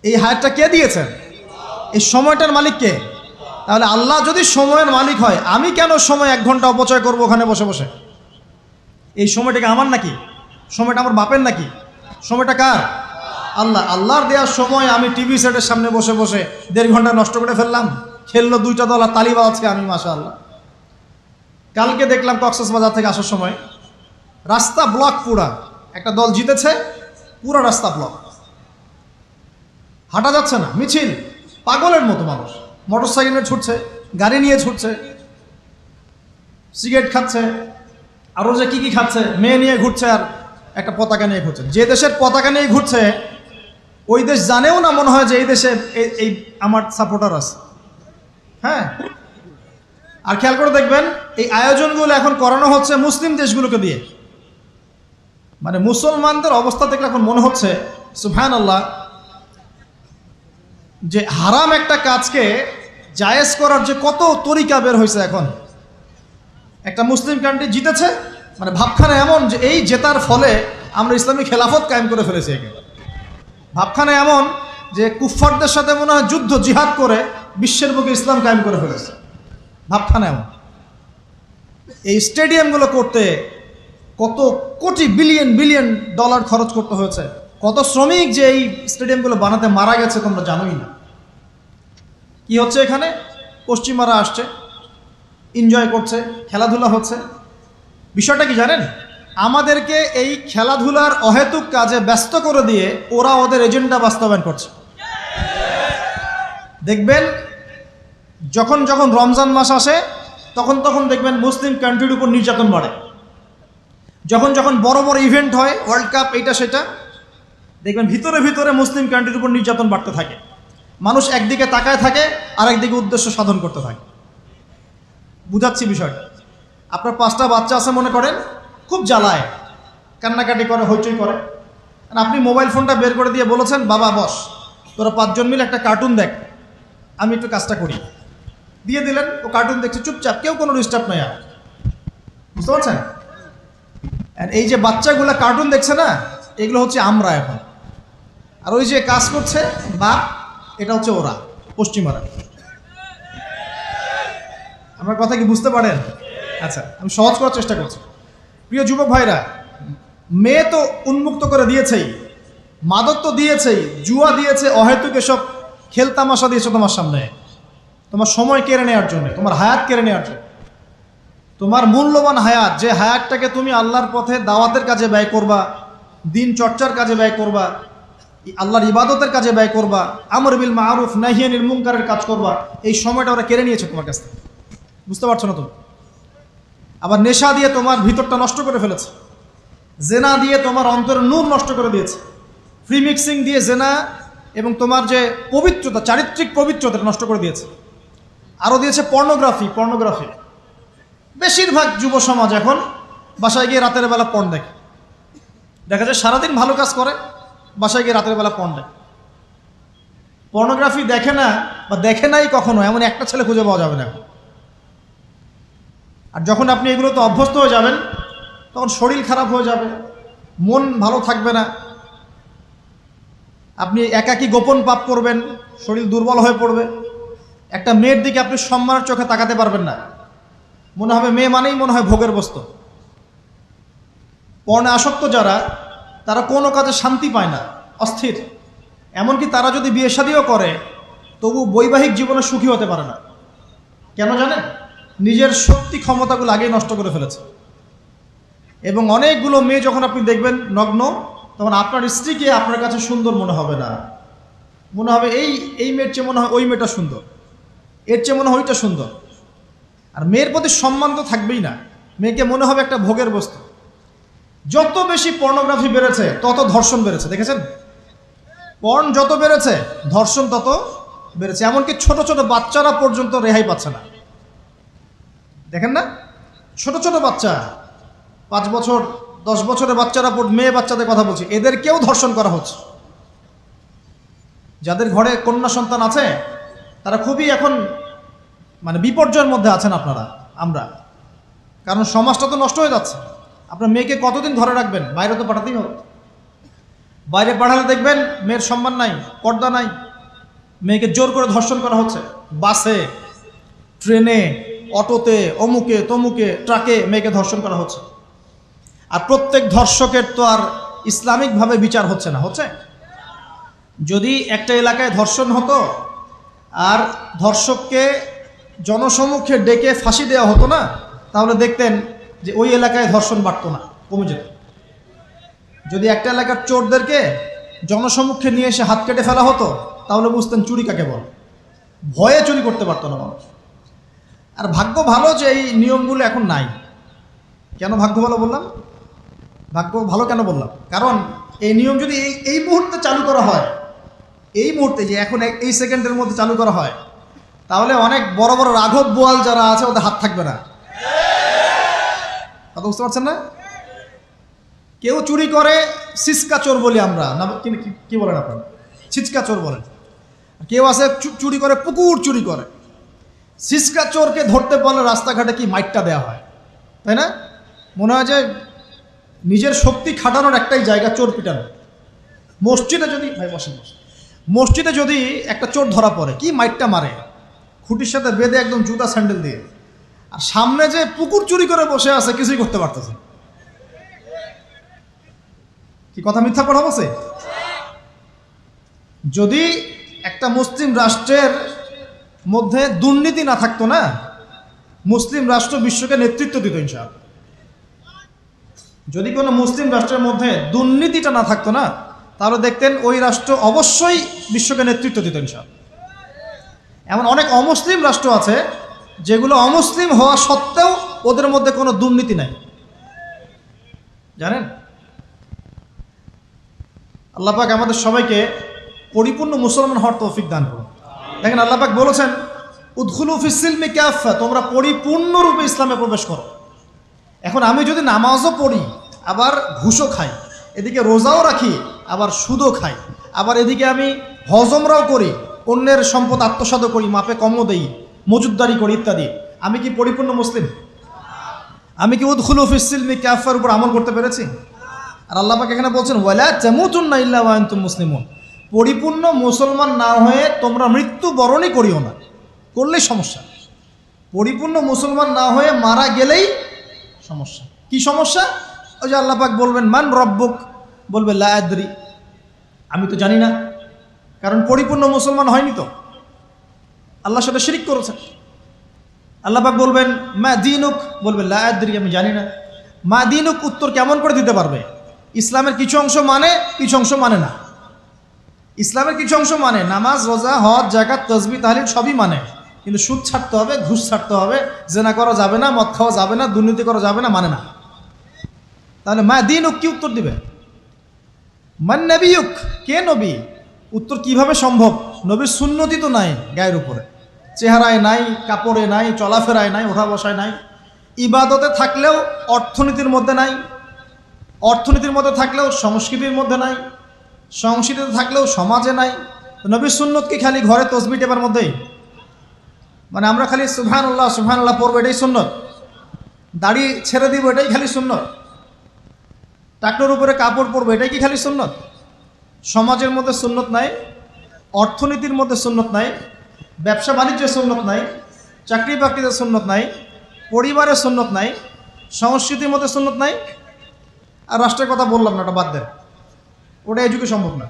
এই হায়াতটা কে দিয়েছেন? এই সময়টার মালিক কে? তাহলে আল্লাহ যদি সময়ের মালিক হয়, আমি কেন সময় 1 ঘন্টা অপচয় করবো ওখানে বসে বসে? এই সময়টাকে আমার নাকি? সময়টা আমার বাপের নাকি? সময়টা কার? আল্লাহর দেওয়ার সময় আমি টিভি সেটের সামনে বসে বসে 1.5 ঘন্টা নষ্ট করে ফেললাম। খেললো 2টা দল আর তালি বাজাচ্ছে আমি, মাশাআল্লাহ। কালকে দেখলাম কক্সবাজার থেকে আসার সময় রাস্তা ব্লক, পুরা একটা দল জিতেছে, পুরো রাস্তা ব্লক, হাঁটা যাচ্ছে না, মিছিল, পাগলের মতো মানুষ মোটরসাইকেলে ছুটছে, গাড়ি নিয়ে ছুটছে, সিগারেট খাচ্ছে, আরও যে কি খাচ্ছে, মেয়ে নিয়ে ঘুরছে, আর একটা পতাকা নিয়ে ঘুরছে। যে দেশের পতাকা নিয়ে ঘুরছে ওই দেশ জানেও না মনে হয় যে এই দেশে এই আমার সাপোর্টার আছে। হ্যাঁ, আর খেয়াল করে দেখবেন এই আয়োজনগুলো এখন করানো হচ্ছে মুসলিম দেশগুলোকে দিয়ে। মানে মুসলমানদের অবস্থা দেখলে এখন মনে হচ্ছে সুবহানাল্লাহ, যে হারাম একটা কাজকে জায়েজ করার যে কত তরিকা বের হয়েছে। এখন একটা মুসলিম কান্ট্রি জিতেছে, মানে ভাবখানা এমন যে এই জেতার ফলে আমরা ইসলামী খেলাফত কায়েম করে ফেলেছি। ভাবখানা এমন যে কুফফারদের সাথে মনে হয় যুদ্ধ জিহাদ করে বিশ্বের বুকে ইসলাম কায়েম করে ফেলেছে। ভাবখানা এমন। এই স্টেডিয়ামগুলো করতে কত কোটি বিলিয়ন ডলার খরচ করতে হয়েছে, কত শ্রমিক যে এই স্টেডিয়ামগুলো বানাতে মারা গেছে তোমরা জানোই না। কি হচ্ছে এখানে? পশ্চিমারা আসছে, এনজয় করছে, খেলাধুলা হচ্ছে। বিষয়টা কি জানেন? আমাদেরকে এই খেলাধুলার অহেতুক কাজে ব্যস্ত করে দিয়ে ওরা ওদের এজেন্ডা বাস্তবায়ন করছে। দেখবেন যখন রমজান মাস আসে তখন দেখবেন মুসলিম কান্ট্রির উপর নির্যাতন বাড়ে। যখন যখন বড় বড় ইভেন্ট হয়, ওয়ার্ল্ড কাপ, এইটা সেটা, দেখবেন ভিতরে ভিতরে মুসলিম কান্ট্রির উপর নির্যাতন বাড়তে থাকে। মানুষ একদিকে তাকায় থাকে, আর একদিকে উদ্দেশ্য সাধন করতে থাকে। বুঝাচ্ছি বিষয়টা। আপনার 5টা বাচ্চা আছে মনে করেন, খুব জ্বালায়, কান্নাকাটি করে, হইচই করে, আর আপনি মোবাইল ফোনটা বের করে দিয়ে বলেছেন, বাবা বস, তোরা 5 জন মিলে একটা কার্টুন দেখ, আমি একটু কাজটা করি। দিয়ে দিলেন, ও কার্টুন দেখছে চুপচাপ, কেউ কোনো ডিস্টার্ব নাই। আর বুঝতে পারছেন? আর এই যে বাচ্চাগুলো কার্টুন দেখছে না, এগুলো হচ্ছে আমরা এখন। আর ওই যে কাজ করছে বাপ, এটা হচ্ছে ওরা, পশ্চিমারা। আমার কথা কি বুঝতে পারেন? আচ্ছা, আমি সহজ করার চেষ্টা করছি। প্রিয় যুবক ভাইরা, মেয়ে তো উন্মুক্ত করে দিয়েছেই, মাদক তো দিয়েছেই, জুয়া দিয়েছে, অহেতুক এসব খেলতামাশা দিয়েছে তোমার সামনে, তোমার সময় কেড়ে নেওয়ার জন্য, তোমার হায়াত কেড়ে নেওয়ার জন্য। তোমার মূল্যবান হায়াত, যে হায়াতটাকে তুমি আল্লাহর পথে দাওয়াতের কাজে ব্যয় করবা, দিন চর্চার কাজে ব্যয় করবা, আল্লাহর ইবাদতের কাজে ব্যয় করবা, আমর বিল মারুফ নাহি আনিল মুনকারের কাজ করবা, এই সময়টা ওরা কেড়ে নিয়েছে তোমার কাছ থেকে। বুঝতে পারছো না তুমি? আবার নেশা দিয়ে তোমার ভিতরটা নষ্ট করে ফেলেছে, জেনা দিয়ে তোমার অন্তরের নূর নষ্ট করে দিয়েছে, ফ্রি মিক্সিং দিয়ে জেনা এবং তোমার যে পবিত্রতা, চারিত্রিক পবিত্রতা নষ্ট করে দিয়েছে। আরও দিয়েছে পর্নোগ্রাফি। বেশিরভাগ যুব সমাজ এখন বাসায় গিয়ে রাতের বেলা পর্ন দেখে। দেখা যায় সারাদিন ভালো কাজ করে, বাসায় গিয়ে রাতের বেলা পর্ন দেখে। পর্নোগ্রাফি দেখে না বা দেখে নাই কখনো, এমন একটা ছেলে খুঁজে পাওয়া যাবে না এখন। আর যখন আপনি এগুলোতে অভ্যস্ত হয়ে যাবেন, তখন শরীর খারাপ হয়ে যাবে, মন ভালো থাকবে না, আপনি একাকী গোপন পাপ করবেন, শরীর দুর্বল হয়ে পড়বে। একটা মেয়ের দিকে আপনি সম্মানের চোখে তাকাতে পারবেন না, মনে হবে মেয়ে মানেই মনে হয় ভোগের বস্তু। পর্ণে আসক্ত যারা, তারা কোনো কাজে শান্তি পায় না, অস্থির। এমনকি তারা যদি বিয়ে শাদীও করে, তবু বৈবাহিক জীবনে সুখী হতে পারে না। কেন জানেন? নিজের শক্তি ক্ষমতাগুলো আগেই নষ্ট করে ফেলেছে। এবং অনেকগুলো মেয়ে যখন আপনি দেখবেন নগ্ন, তখন আপনার স্ত্রীকে আপনার কাছে সুন্দর মনে হবে না, মনে হবে এই মেয়ের চেয়ে মনে হয় ওই মেয়েটা সুন্দর, এর চেয়ে মনে হয় ওইটা সুন্দর। আর মেয়ের প্রতি সম্মান তো থাকবেই না, মেয়েকে মনে হবে একটা ভোগের বস্তু। যত বেশি পর্নোগ্রাফি বেড়েছে, তত ধর্ষণ বেড়েছে। দেখেছেন? পর্ন যত বেড়েছে, ধর্ষণ তত বেড়েছে। এমনকি ছোট ছোট বাচ্চারা পর্যন্ত রেহাই পাচ্ছে না। দেখেন না, ছোট ছোট বাচ্চা, 5 বছর 10 বছরের বাচ্চারা, মেয়ে বাচ্চাদের কথা বলছি, এদেরকেও ধর্ষণ করা হচ্ছে। যাদের ঘরে কন্যা সন্তান আছে, তারা খুবই এখন মানে বিপর্যয়ের মধ্যে আছেন আপনারা, আমরা। কারণ সমাজটা তো নষ্ট হয়ে যাচ্ছে। আপনার মেয়েকে কতদিন ঘরে রাখবেন? বাইরে তো পাঠাতেই হবে। বাইরে পাঠালে দেখবেন মেয়ের সম্মান নাই, পর্দা নাই, মেয়েকে জোর করে ধর্ষণ করা হচ্ছে। বাসে, ট্রেনে, অটোতে, অমুকে তমুকে, ট্রাকে মেয়েকে ধর্ষণ করা হচ্ছে। আর প্রত্যেক ধর্ষকের তো আর ইসলামিকভাবে বিচার হচ্ছে না, হচ্ছে? যদি একটা এলাকায় ধর্ষণ হতো আর ধর্ষককে জনসমক্ষে ডেকে ফাঁসি দেওয়া হতো না, তাহলে দেখতেন যে ওই এলাকায় ধর্ষণ বাড়তো না, কমে যেত। যদি একটা এলাকার চোরদেরকে জনসমক্ষে নিয়ে এসে হাত কেটে ফেলা হতো, তাহলে বুঝতেন চুরি কাকে বলে। ভয়ে চুরি করতে পারতো না মানুষ। আর ভাগ্য ভালো যে এই নিয়মগুলো এখন নাই। কেন ভাগ্য ভালো বললাম? ভাগ্য ভালো কেন বললাম? কারণ এই নিয়ম যদি এই মুহূর্তে চালু করা হয়, এই মুহূর্তে যে এখন এই সেকেন্ডের মধ্যে চালু করা হয়, তাহলে অনেক বড় বড় রাঘব বোয়াল যারা আছে, ওদের হাত থাকবে না। কথা বুঝতে পারছেন না? কেউ চুরি করে সিসকা চোর বলি আমরা, না কি বলেন আপনারা? ছিচকা চোর বলেন। কেউ আছে চুরি করে, পুকুর চুরি করে। সিসকা চোরকে ধরতে পারলে রাস্তাঘাটে কি মাইটটা দেওয়া হয়, তাই না? মনে হয় যে নিজের শক্তি খাটানোর একটাই জায়গা চোর পিটানো। মসজিদে যদি, ভাই বসেন, মসজিদে যদি একটা চোর ধরা পড়ে, কি মাইটটা মারে, খুঁটির সাথে বেঁধে একদম জুতা স্যান্ডেল দিয়ে। আর সামনে যে পুকুর চুরি করে বসে আছে, কিছুই করতে পারতেছে। কি কথা মিথ্যা কথা বলছে? যদি একটা মুসলিম রাষ্ট্রের মধ্যে দুর্নীতি না থাকতো না, মুসলিম রাষ্ট্র বিশ্বকে নেতৃত্ব দিত ইনশাআল্লাহ। যদি কোনো মুসলিম রাষ্ট্রের মধ্যে দুর্নীতিটা না থাকতো না, তাহলে দেখতেন ওই রাষ্ট্র অবশ্যই বিশ্বকে নেতৃত্ব দিত ইনশাআল্লাহ। এমন অনেক অমুসলিম রাষ্ট্র আছে যেগুলো অমুসলিম হওয়া সত্ত্বেও ওদের মধ্যে কোনো দুর্নীতি নাই। জানেন? আল্লাহ পাক আমাদের সবাইকে পরিপূর্ণ মুসলমান হওয়ার তৌফিক দান করুন। দেখেন আল্লাহ পাক বলেছেন উদখুলু ফিস-সিলমি কাফা, তোমরা পরিপূর্ণরূপে ইসলামে প্রবেশ করো। এখন আমি যদি নামাজও পড়ি, আবার ঘুষও খাই, এদিকে রোজাও রাখি, আবার সুদও খাই, আবার এদিকে আমি হজমরাও করি, অন্যের সম্পদ আত্মসাৎ করি, মাপে কমও দেই, মজুদদারি করি ইত্যাদি, আমি কি পরিপূর্ণ মুসলিম? আমি কি উদখুলু ফিস-সিলমি কাফার উপর আমল করতে পেরেছি? আর আল্লাহ পাক এখানে বলছেন ওয়ালা তামুতুন্না ইল্লা ওয়া আনতুম মুসলিমুন, পরিপূর্ণ মুসলমান না হয়ে তোমরা মৃত্যুবরণই করিও না। করলেই সমস্যা। পরিপূর্ণ মুসলমান না হয়ে মারা গেলেই সমস্যা। কি সমস্যা? ওই যে আল্লাহ পাক বলবেন মান রব্বুক, বলবে লা আদরি, আমি তো জানি না, কারণ পরিপূর্ণ মুসলমান হয়নি তো, আল্লাহর সাথে শিরিক করেছে। আল্লাহ পাক বলবেন মা দীনুক, বলবে লা আদরি, আমি জানি না। মা দীনুক উত্তর কেমন করে দিতে পারবে? ইসলামের কিছু অংশ মানে, কিছু অংশ মানে না। ইসলামের কিছু অংশ মানে, নামাজ, রোজা, হজ, যাকাত, তাসবিহ, তাহলিল সবই মানে, কিন্তু সুদ ছাড়তে হবে, ঘুষ ছাড়তে হবে, জেনা করা যাবে না, মদ খাওয়া যাবে না, দুর্নীতি করা যাবে না, মানে না। তাহলে মা দীনুক কি উত্তর দিবে? মান নবিয়ুক, কে নবী? উত্তর কিভাবে সম্ভব? নবীর সুন্নতি তো নাই গায়ের উপরে, চেহারায় নাই, কাপড়ে নাই, চলাফেরায় নাই, ওঠা বসায় নাই, ইবাদতে থাকলেও অর্থনীতির মধ্যে নাই, অর্থনীতির মধ্যে থাকলেও সংস্কৃতির মধ্যে নাই, সংস্কৃতিতে থাকলেও সমাজে নাই। নবীর সুন্নত কি খালি ঘরে তসবিহ টেপার মধ্যেই? মানে আমরা খালি সুবহানাল্লাহ সুবহানাল্লাহ পড়বো এটাই সুন্নত, দাড়ি ছেড়ে দিব এটাই খালি সুন্নত, টাকনোর উপরে কাপড় পরবো এটাই কি খালি সুন্নত? সমাজের মধ্যে সুন্নত নাই, অর্থনীতির মধ্যে সুন্নত নাই, ব্যবসা বাণিজ্যের সুন্নত নাই, চাকরি বাকরিতে সুন্নত নাই, পরিবারের সুন্নত নাই, সংস্কৃতির মধ্যে সুন্নত নাই, আর রাষ্ট্রের কথা বললাম না, ওটা বাদ দেন, ওটা এই যুগে সম্ভব না।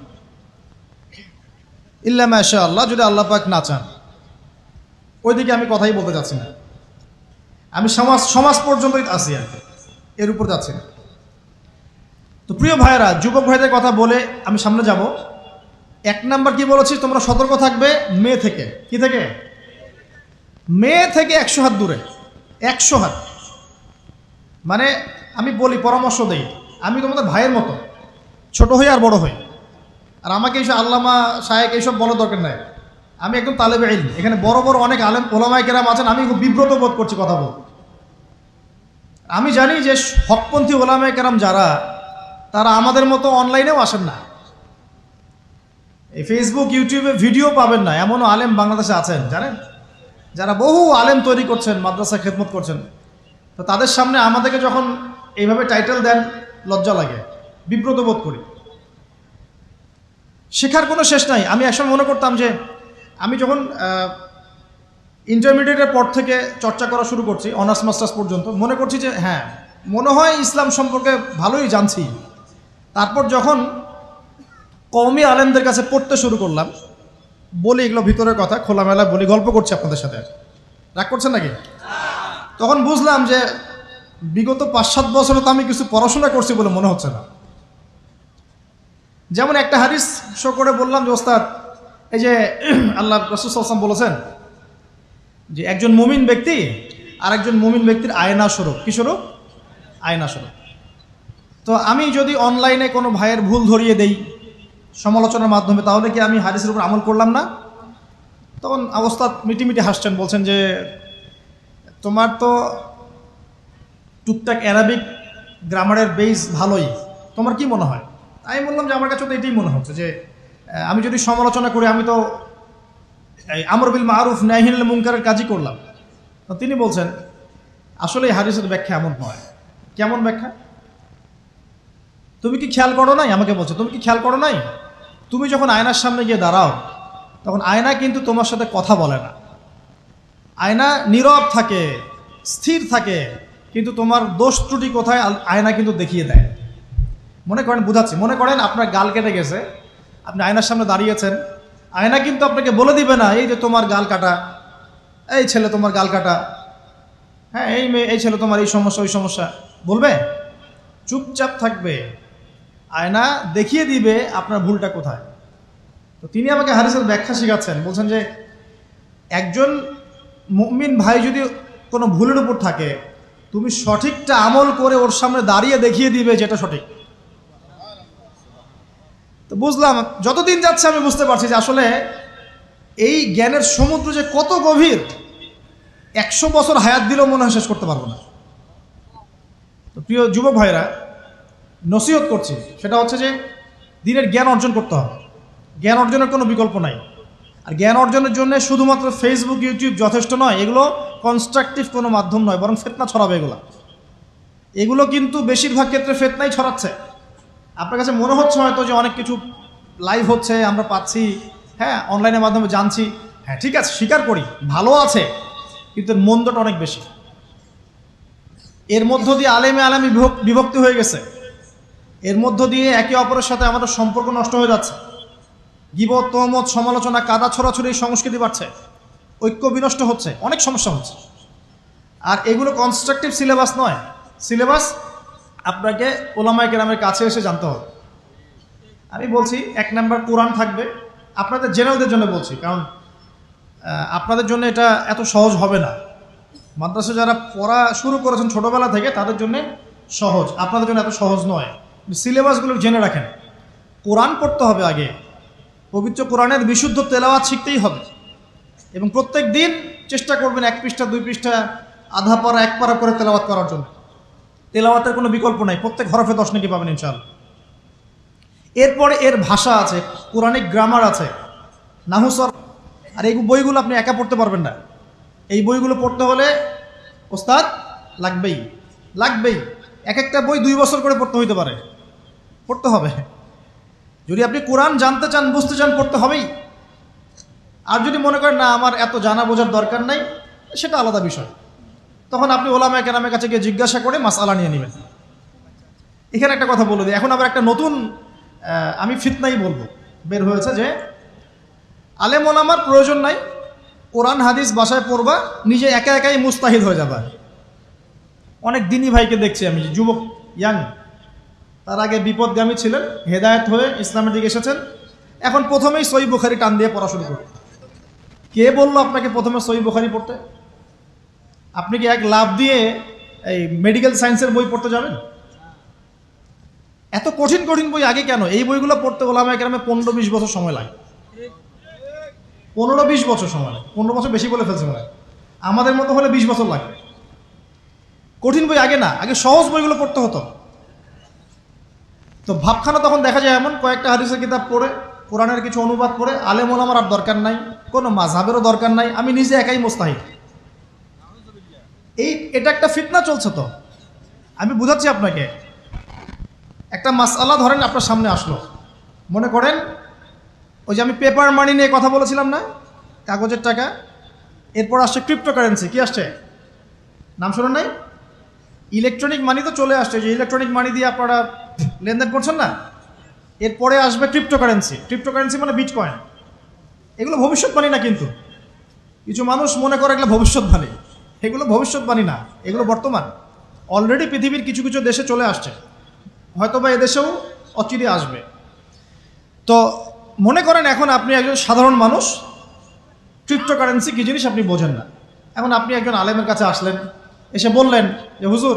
ইল্লা মাশা আল্লাহ, যদি আল্লাহ পাক না চান। ওইদিকে আমি কথাই বলতে চাচ্ছি না, আমি সমাজ পর্যন্তই আছি আর কি, এর উপর যাচ্ছি না। তো প্রিয় ভাইয়েরা, যুবক ভাইদের কথা বলে আমি সামনে যাব। এক নাম্বার কি বলেছি, তোমরা সতর্ক থাকবে মেয়ে থেকে। কি থেকে? মেয়ে থেকে 100 হাত দূরে। 100 হাত মানে আমি বলি, পরামর্শ দেই, আমি তোমাদের ভাইয়ের মতো, ছোট হই আর বড় হই, আর আমাকে এইসব আল্লামা শায়েখ এইসব বলার দরকার নাই। আমি একদম তালেবে ইলম, এখানে বড় বড় অনেক আলেম ওলামায়ে কেরাম আছেন, আমি খুব বিব্রত বোধ করছি কথা বলতে। আমি জানি যে হকপন্থী ওলামায়ে কেরাম যারা, তারা আমাদের মতো অনলাইনেও আসেন না, এই ফেসবুক ইউটিউবে ভিডিও পাবেন না, এমনও আলেম বাংলাদেশে আছেন জানেন, যারা বহু আলেম তৈরি করছেন, মাদ্রাসা খেদমত করছেন। তো তাদের সামনে আমাদেরকে যখন এইভাবে টাইটেল দেন, লজ্জা লাগে, বিব্রত বোধ করি। শেখার কোনো শেষ নাই। আমি একসময় মনে করতাম যে আমি যখন ইন্টারমিডিয়েটের পর থেকে চর্চা করা শুরু করছি, অনার্স মাস্টার্স পর্যন্ত, মনে করছি যে হ্যাঁ, মনে হয় ইসলাম সম্পর্কে ভালোই জানছি। তারপর যখন কওমি আলেমদের কাছে পড়তে শুরু করলাম, বলি এগুলো ভিতরের কথা, খোলামেলা বলি, গল্প করছি আপনাদের সাথে, রাগ করছেন নাকি? তখন বুঝলাম যে বিগত 5-7 বছরে তো আমি কিছু পড়াশোনা করছি বলে মনে হচ্ছে না। যেমন একটা হাদিস শো করে বললাম যে ওস্তাদ, এই যে আল্লাহ রাসূল সাল্লাল্লাহু আলাইহি ওয়াসাল্লাম বলেছেন যে একজন মুমিন ব্যক্তি আর একজন মুমিন ব্যক্তির আয়না স্বরূপ। কি স্বরূপ? আয়না স্বরূপ। তো আমি যদি অনলাইনে কোনো ভাইয়ের ভুল ধরিয়ে দেই সমালোচনার মাধ্যমে, তাহলে কি আমি হাদিসের উপর আমল করলাম না? তখন ওস্তাদ মিটিমিটি হাসছেন, বলছেন যে তোমার তো টুকটাক অ্যারাবিক গ্রামারের বেস ভালোই, তোমার কি মনে হয়? আমি বললাম যে আমার কাছে তো এটাই মনে হচ্ছে যে আমি যদি সমালোচনা করি, আমি তো আমর বিল মারুফ নাহি আনিল মুনকারের কাজই করলাম। তো তিনি বলছেন আসলে এই হাদিসের ব্যাখ্যা এমন নয়। কেমন ব্যাখ্যা? তুমি কি খেয়াল করো নাই? আমাকে বলছে তুমি কি খেয়াল করো নাই, তুমি যখন আয়নার সামনে গিয়ে দাঁড়াও, তখন আয়না কিন্তু তোমার সাথে কথা বলে না, আয়না নীরব থাকে, স্থির থাকে, কিন্তু তোমার দোষ ত্রুটি কোথায় আয়না কিন্তু দেখিয়ে দেয়। মনে করেন, বুঝাচ্ছি, মনে করেন আপনার গাল কেটে গেছে, আপনি আয়নার সামনে দাঁড়িয়েছেন, আয়না কিন্তু আপনাকে বলে দিবে না এই যে তোমার গাল কাটা, এই ছেলে তোমার গাল কাটা, হ্যাঁ এই মেয়ে, এই ছেলে তোমার এই সমস্যা ওই সমস্যা, বলবে? চুপচাপ থাকবে, আয়না দেখিয়ে দিবে আপনার ভুলটা কোথায়। তো তিনি আমাকে হাদিসের ব্যাখ্যা শিখাচ্ছেন, বলছেন যে একজন মুমিন ভাই যদি কোনো ভুলের উপর থাকে, তুমি সঠিকটা আমল করে ওর সামনে দাঁড়িয়ে দেখিয়ে দিবে যেটা সঠিক। তো বুঝলাম, যতদিন যাচ্ছে আমি বুঝতে পারছি যে আসলে এই জ্ঞানের সমুদ্র যে কত গভীর, 100 বছর হায়াত দিলেও মনে হয় শেষ করতে পারবো না। তো প্রিয় যুবক ভাইরা, নসিহত করছি, সেটা হচ্ছে যে দিনের জ্ঞান অর্জন করতে হবে। জ্ঞান অর্জনের কোনো বিকল্প নাই। আর জ্ঞান অর্জনের জন্য শুধুমাত্র ফেসবুক, ইউটিউব যথেষ্ট নয়। এগুলো কনস্ট্রাকটিভ কোনো মাধ্যম নয়, বরং ফিতনা ছড়াবে এগুলো কিন্তু বেশিরভাগ ক্ষেত্রে ফিতনাই ছড়াচ্ছে। আপনার কাছে মনে হচ্ছে হয়তো যে অনেক কিছু লাইভ হচ্ছে, আমরা পাচ্ছি, হ্যাঁ, অনলাইনের মাধ্যমে জানছি, হ্যাঁ ঠিক আছে, স্বীকার করি, ভালো আছে, কিন্তু এর মন্দটা অনেক বেশি। এর মধ্য দিয়ে আলেমে বিভক্তি হয়ে গেছে। এর মধ্য দিয়ে একে অপরের সাথে আমাদের সম্পর্ক নষ্ট হয়ে যাচ্ছে। গীবত, তহমত, সমালোচনা, কাদা ছড়াছড়ি সংস্কৃতি বাড়ছে, ঐক্য বিনষ্ট হচ্ছে, অনেক সমস্যা হচ্ছে। আর এগুলো কনস্ট্রাকটিভ সিলেবাস নয়। সিলেবাস আপনাকে ওলামায়ে কেরামের কাছে এসে জানতে হবে। আমি বলছি 1 নাম্বার কোরআন থাকবে। আপনাদের জেনারেলদের জন্য বলছি, কারণ আপনাদের জন্য এটা এত সহজ হবে না। মাদ্রাসা যারা পড়া শুরু করেছেন ছোটোবেলা থেকে তাদের জন্য সহজ, আপনাদের জন্য এত সহজ নয়। সিলেবাসগুলো জেনে রাখেন। কোরআন পড়তে হবে আগে, পবিত্র কোরআনের বিশুদ্ধ তেলাওয়াত শিখতেই হবে, এবং প্রত্যেক দিন চেষ্টা করবেন 1 পৃষ্ঠা 2 পৃষ্ঠা, আধা পারা 1 পারা করে তেলাওয়াত করার জন্য। তেলাওয়াতের কোনো বিকল্প নাই, প্রত্যেক হরফে 10 নেকি পাবেন ইনশাআল্লাহ। এরপরে এর ভাষা আছে, কোরআনিক গ্রামার আছে, নাহুসর। আর এই বইগুলো আপনি একা পড়তে পারবেন না। এই বইগুলো পড়তে হলে ওস্তাদ লাগবেই। এক একটা বই 2 বছর করে পড়তে হইতে পারে, পড়তে হবে। যদি আপনি কোরআন জানতে চান, বুঝতে চান, পড়তে হবেই। আর যদি মনে করেন না আমার এত জানা বোঝার দরকার নাই, সেটা আলাদা বিষয়। তখন আপনি ওলামায়ে কেরামের কাছে গিয়ে জিজ্ঞাসা করে মাসআলা নিয়ে নেবেন। এখানে একটা কথা বলে দিই, এখন আবার একটা নতুন আমি ফিতনাই বলবো বের হয়েছে যে আলেম ওলামার প্রয়োজন নাই, কোরআন হাদিস বাসায় পড়বা, নিজে একা একাই মুস্তাহিদ হয়ে যাবা। অনেক দিনী ভাইকে দেখছি আমি, যে যুবক, ইয়াং, তার আগে বিপদগামী ছিলেন, হেদায়েত হয়ে ইসলামের দিকে এসেছেন, এখন প্রথমেই সহিহ বুখারী টান দিয়ে পড়া শুরু করতে। কে বললো আপনাকে প্রথমে সহিহ বুখারী পড়তে? আপনি কি এক লাভ দিয়ে এই মেডিকেল সায়েন্সের বই পড়তে যাবেন? এত কঠিন কঠিন বই আগে কেন? এই বইগুলো পড়তে ওলামায়ে কেরামের 15-20 বছর সময় লাগে। 15-20 বছর সময় লাগে। 15 বছর বেশি বলে ফেলছে মনে হয়। আমাদের মতো হলে 20 বছর লাগে। কঠিন বই আগে না, আগে সহজ বইগুলো পড়তে হতো। তো ভাবখানা তখন দেখা যায় এমন, কয়েকটা হাদিসের কিতাব পড়ে, কোরআনের কিছু অনুবাদ পড়ে, আলেম ওলামার আর দরকার নাই, কোনো মাযহাবেরও দরকার নাই, আমি নিজে একাই মুস্তাহিদ। এটা একটা ফিতনা চলছে। তো আমি বুঝাচ্ছি আপনাকে, একটা মাসআলা ধরেন আপনার সামনে আসলো, মনে করেন ওই যে আমি পেপার মানি নিয়ে কথা বলেছিলাম না, কাগজের টাকা, এরপর আসছে ক্রিপ্টোকারেন্সি। কি আসছে? নাম শোনেন নাই? ইলেকট্রনিক মানি তো চলে আসছে, যে ইলেকট্রনিক মানি দিয়ে আপনারা লেনদেন করছেন না, এরপরে আসবে ক্রিপ্টোকারেন্সি। ক্রিপ্টোকারেন্সি মানে বিটকয়েন। এগুলো ভবিষ্যৎবাণী না, কিন্তু কিছু মানুষ মনে করে এগুলো ভবিষ্যৎবাণী। এগুলো ভবিষ্যৎবাণী না, এগুলো বর্তমান। অলরেডি পৃথিবীর কিছু কিছু দেশে চলে আসছে, হয়তো বা এদেশেও অচিরে আসবে। তো মনে করেন এখন আপনি একজন সাধারণ মানুষ, ক্রিপ্টোকারেন্সি কী জিনিস আপনি বোঝেন না। এখন আপনি একজন আলেমের কাছে আসলেন, এসে বললেন যে হুজুর,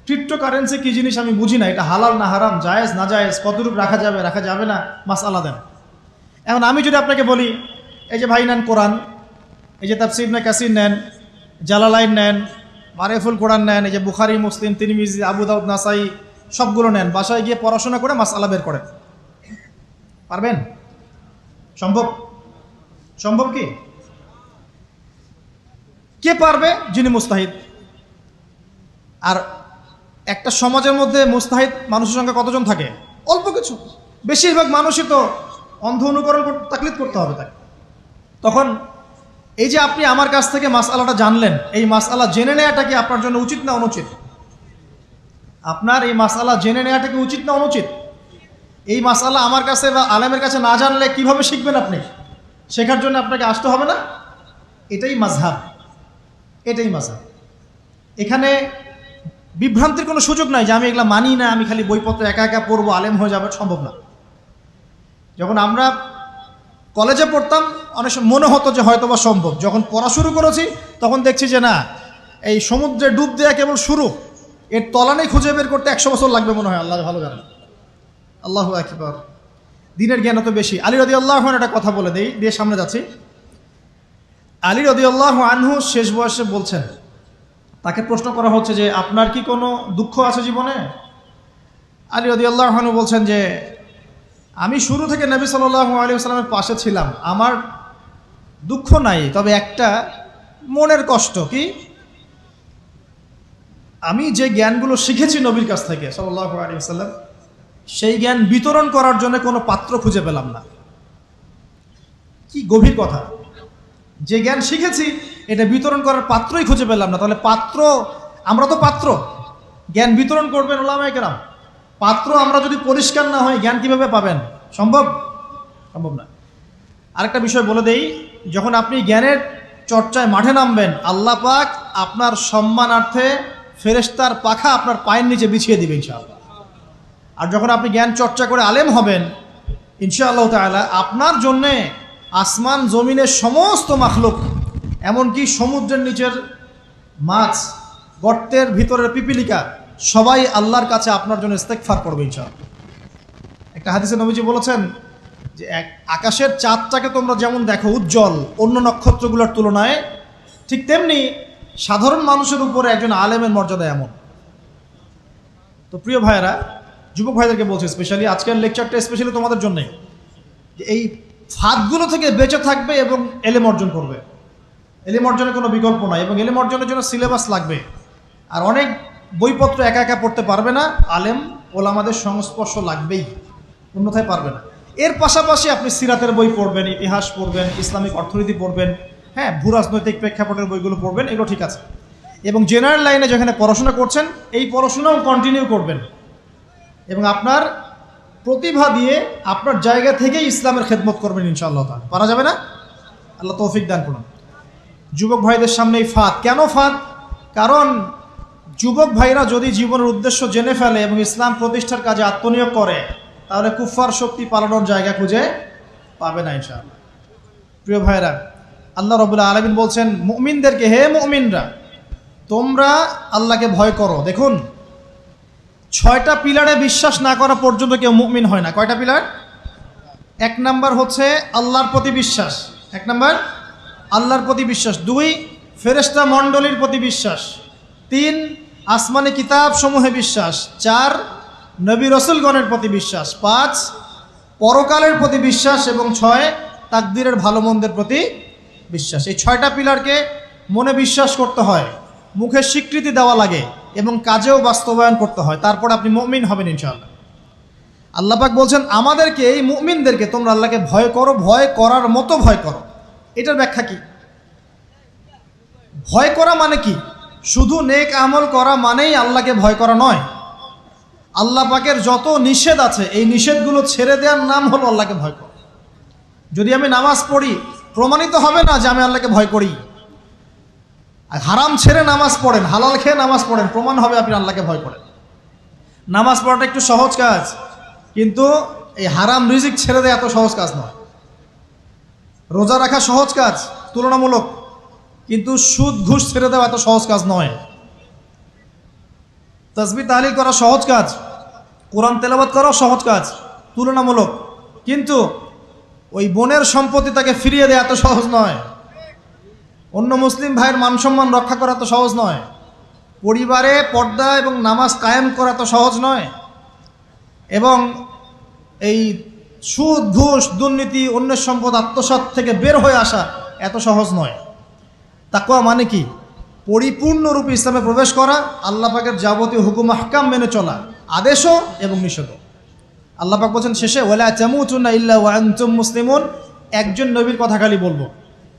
ক্রিপ্টোকারেন্সি কী জিনিস আমি বুঝি না, এটা হালাল না হারাম, জায়েজ না জায়েজ, কতটুকু রাখা যাবে রাখা যাবে না, মাসআলা দেন। এখন আমি যদি আপনাকে বলি, এই যে ভাই নেন কোরআন, এই যে তাফসীর ইবনে কাসির নেন, জালালাইন নেন, মারিফুল কোরআন নেন, এই যে বুখারী, মুসলিম, তিরমিজি, আবু দাউদ, নাসাই, সবগুলো নেন, বাসায় গিয়ে পড়াশোনা করে মাসআলা বের করেন, পারবেন? সম্ভব? সম্ভব কি? কে পারবে? যিনি মুস্তাহিদ। আর একটা সমাজের মধ্যে মুস্তাহিদ মানুষের সংখ্যা কতজন থাকে? অল্প কিছু। বেশিরভাগ মানুষই তো অন্ধ অনুকরণ তাকলিদ করতে হবে তাকে। তখন এই যে আপনি আমার কাছ থেকে মাসআলাটা জানলেন, এই মাসআলা জেনে নেওয়াটা কি আপনার জন্য উচিত না অনুচিত? আপনার এই মাসআলা জেনে নেওয়াটা কি উচিত না অনুচিত? এই মাসআলা আমার কাছে বা আলেমের কাছে না জানলে কিভাবে শিখবেন আপনি? শেখার জন্য আপনাকে আসতে হবে না? এটাই মাযহাব, এটাই মাযহাব। এখানে বিভ্রান্তির কোনো সুযোগ নাই যে আমি এগুলা মানি না, আমি খালি বইপত্র একা একা পড়বো, আলেম হয়ে যাবে, সম্ভব না। যখন আমরা কলেজে পড়তাম অনেক সময় মনে হতো যে হয়তো বা সম্ভব, যখন পড়া শুরু করেছি তখন দেখছি যে না, এই সমুদ্রে ডুব দেওয়া কেবল শুরু, এর তলানি খুঁজে বের করতে 100 বছর লাগবে মনে হয়, আল্লাহ ভালো জানেন। আল্লাহু আকবার। দিনের জ্ঞান অত বেশি। আলী রাদিয়াল্লাহু আনহু একটা কথা বলে দিয়ে সামনে যাচ্ছি। আলী রাদিয়াল্লাহু আনহু শেষ বয়সে বলছেন, তাকে প্রশ্ন করা হচ্ছে যে আপনার কি কোনো দুঃখ আছে জীবনে? আলী রাদিয়াল্লাহু আনহু বলছেন যে আমি শুরু থেকে নবী সাল্লাল্লাহু আলাইহি ওয়াসাল্লামের পাশে ছিলাম, আমার দুঃখ নাই, তবে একটা মনের কষ্ট। কি? আমি যে জ্ঞানগুলো শিখেছি নবীর কাছ থেকে সাল্লাল্লাহু আলাইহি ওয়াসাল্লাম, সেই জ্ঞান বিতরণ করার জন্য কোনো পাত্র খুঁজে পেলাম না। কি গভীর কথা! যে জ্ঞান শিখেছি এটা বিতরণ করার পাত্রই খুঁজে পেলাম না। তাহলে পাত্র, আমরা তো পাত্র, জ্ঞান বিতরণ করবেন উলামায়ে কেরাম। পাত্র আমরা যদি পরিষ্কার না হয় জ্ঞান কিভাবে পাবেন? সম্ভব না। আরেকটা বিষয় বলে দেই, যখন আপনি জ্ঞানের চর্চায় মাঠে নামবেন, আল্লাহ পাক আপনার সম্মানার্থে ফেরেশতার পাখা আপনার পায়ের নিচে বিছিয়ে দিবেন ইনশাআল্লাহ। আর যখন আপনি জ্ঞান চর্চা করে আলেম হবেন ইনশাআল্লাহ তাআলা, আপনার জন্যে আসমান জমিনের সমস্ত মাখলুক, এমনকি সমুদ্রের নিচের মাছ, গর্তের ভিতরের পিপিলিকা, সবাই আল্লাহর কাছে আপনার জন্য ইস্তেগফার করবে ইনশাআল্লাহ। একটা হাদিসে নবীজি বলেছেন যে আকাশের চাঁদটাকে তোমরা যেমন দেখো উজ্জ্বল অন্য নক্ষত্রগুলোর তুলনায়, ঠিক তেমনি সাধারণ মানুষের উপরে একজন আলেমের মর্যাদা এমন। তো প্রিয় ভাইয়েরা, যুবক ভাইদেরকে বলছি স্পেশালি, আজকের লেকচারটা স্পেশালি তোমাদের জন্যই, যে এই ফাঁদগুলো থেকে বেঁচে থাকবে এবং এলেম অর্জন করবে। এলেম অর্জনের কোনো বিকল্প নয়, এবং এলেম অর্জনের জন্য সিলেবাস লাগবে। আর অনেক বইপত্র একা একা পড়তে পারবে না, আলেম ওলামাদের সংস্পর্শ লাগবেই, অন্যথায় পারবে না। এর পাশাপাশি আপনি সিরাতের বই পড়বেন, ইতিহাস পড়বেন, ইসলামিক অর্থনীতি পড়বেন, হ্যাঁ, ভূরাজনৈতিক প্রেক্ষাপটের বইগুলো পড়বেন, এগুলো ঠিক আছে। এবং জেনারেল লাইনে যেখানে পড়াশোনা করছেন, এই পড়াশোনাও কন্টিনিউ করবেন, এবং আপনার প্রতিভা দিয়ে আপনার জায়গা থেকেই ইসলামের খেদমত করবেন ইনশাআল্লাহ তাআলা। পারা যাবে না? আল্লাহ তৌফিক দান করুন। যুবক ভাইদের সামনে এই ফাঁদ। কেন ফাঁদ? কারণ যুবক ভাইরা যদি জীবনের উদ্দেশ্য জেনে ফেলে এবং ইসলাম প্রতিষ্ঠার কাজে আত্মনিয়োগ করে, তাহলে কুফফার শক্তি পালানোর জায়গা খুঁজে পাবে না ইনশাআল্লাহ। প্রিয় ভাইরা, আল্লাহ রাব্বুল আলামিন বলছেন মুমিনদেরকে, হে মুমিনরা, তোমরা আল্লাহকে ভয় করো। দেখুন, 6টা পিলারে বিশ্বাস না করা পর্যন্ত কেউ মুমিন হয় না। কয়টা পিলার? 1 নাম্বার হচ্ছে আল্লাহর প্রতি বিশ্বাস। 1 নাম্বার আল্লাহর প্রতি বিশ্বাস। 2 ফেরেশতা মণ্ডলীর প্রতি বিশ্বাস। 3 আসমানি কিতাব সমূহে বিশ্বাস। 4 নবী রসুলগণের প্রতি বিশ্বাস। 5 পরকালের প্রতি বিশ্বাস। এবং 6 তাকদীরের ভালো মন্দের প্রতি বিশ্বাস। এই 6টা পিলারকে মনে বিশ্বাস করতে হয়, মুখে স্বীকৃতি দেওয়া লাগে, এবং কাজেও বাস্তবায়ন করতে হয়, তারপর আপনি মুমিন হবেন ইনশাআল্লাহ। আল্লাহ পাক বলছেন আমাদেরকে, এই মুমিনদেরকে, তোমরা আল্লাহকে ভয় করো, ভয় করার মতো ভয় করো। এটার ব্যাখ্যা কি? ভয় করা মানে কি? শুধু নেক আমল করা মানেই আল্লাহকে ভয় করা নয়। আল্লাহ পাকের যত নিষেধ আছে, এই নিষেধগুলো ছেড়ে দেওয়ার নাম হলো আল্লাহকে ভয় করা। যদি আমি নামাজ পড়ি, প্রমাণিত হবে না যে আমি আল্লাহকে ভয় করি। হারাম ছেড়ে নামাজ পড়েন, হালাল খেয়ে নামাজ পড়েন, প্রমাণ হবে আপনি আল্লাহকে ভয় করেন। নামাজ পড়াটা একটু সহজ কাজ, কিন্তু এই হারাম রিজিক ছেড়ে দেয় এত সহজ কাজ নয়। রোজা রাখা সহজ কাজ তুলনামূলক, কিন্তু সুদ ঘুষ ছেড়ে দেওয়া এত সহজ কাজ নয়। তাসবিহ তাহলিল করা সহজ কাজ, কোরআন তেলাওয়াত করাও সহজ কাজ তুলনামূলক, কিন্তু ওই বোনের সম্পত্তি তাকে ফিরিয়ে দেওয়া এত সহজ নয়। অন্য মুসলিম ভাইয়ের মান সম্মান রক্ষা করা তো সহজ নয়। পরিবারে পর্দা এবং নামাজ কায়েম করা তো সহজ নয়। এবং এই সুদ ঘুষ দুর্নীতি অন্যের সম্পদ আত্মসাৎ থেকে বের হয়ে আসা এত সহজ নয়। তাকওয়া মানে কি? পরিপূর্ণরূপে ইসলামে প্রবেশ করা, আল্লাহ পাকের যাবতীয় হুকুম আহকাম মেনে চলা, আদেশও এবং নিষেধও। আল্লাহ পাক বলছেন শেষে, ওয়ালা তামুতুন্না ইল্লা ওয়া আনতুম মুসলিমুন। একজন নবীর কথা খালি বলবো,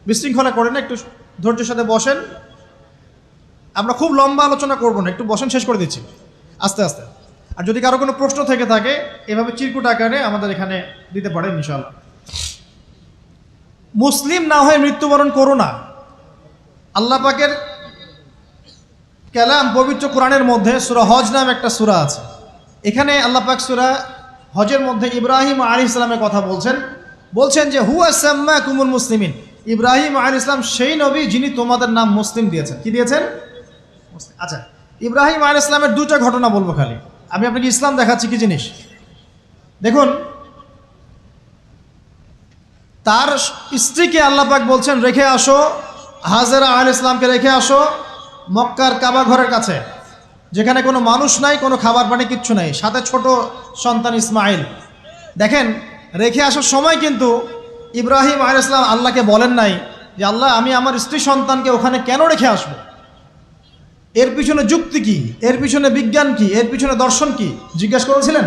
বিশৃঙ্খলা করেন না, একটু ধৈর্যের সাথে বসেন। আমরা খুব লম্বা আলোচনা করব না, একটু বসেন, শেষ করে দিচ্ছি আস্তে আস্তে। আর যদি কারো কোনো প্রশ্ন থেকে থাকে, এভাবে চিরকুট আকারে আমাদের এখানে দিতে পারেন ইনশাআল্লাহ। মুসলিম না হয়ে মৃত্যুবরণ করো না। আল্লাহ পাকের কালাম পবিত্র কোরআনের মধ্যে সূরা হজ নাম একটা সূরা আছে। এখানে আল্লাহ পাক সূরা হজের মধ্যে ইব্রাহিম আলাইহিস সালামের কথা বলছেন যে হুয়া সাম্মাকুমুল মুসলিমিন। ইব্রাহিম আলাইহিস সালাম সেই নবী যিনি তোমাদের নাম মুসলিম দিয়েছেন। কি দিয়েছেন? আচ্ছা, ইব্রাহিম আলাইহিস সালামের দুটো ঘটনা বলবো খালি, আমি আপনাকে ইসলাম দেখাচ্ছি কি জিনিস। দেখুন, তার স্ত্রীকে আল্লাহ পাক বলছেন রেখে আসো, হাজেরা আলাইহিস সালামকে রেখে আসো মক্কার কাবা ঘরের কাছে, যেখানে কোনো মানুষ নাই, কোনো খাবার পানি কিচ্ছু নাই, সাথে ছোট সন্তান ইসমাইল। দেখেন, রেখে আসার সময় কিন্তু ইব্রাহিম আলাইহিস সালাম আল্লাহকে বলেন নাই যে আল্লাহ আমি আমার স্ত্রী সন্তানকে ওখানে কেন রেখে আসব, এর পিছনে যুক্তি কি, এর পিছনে বিজ্ঞান কি, এর পিছনে দর্শন কি জিজ্ঞাসা করেছিলেন?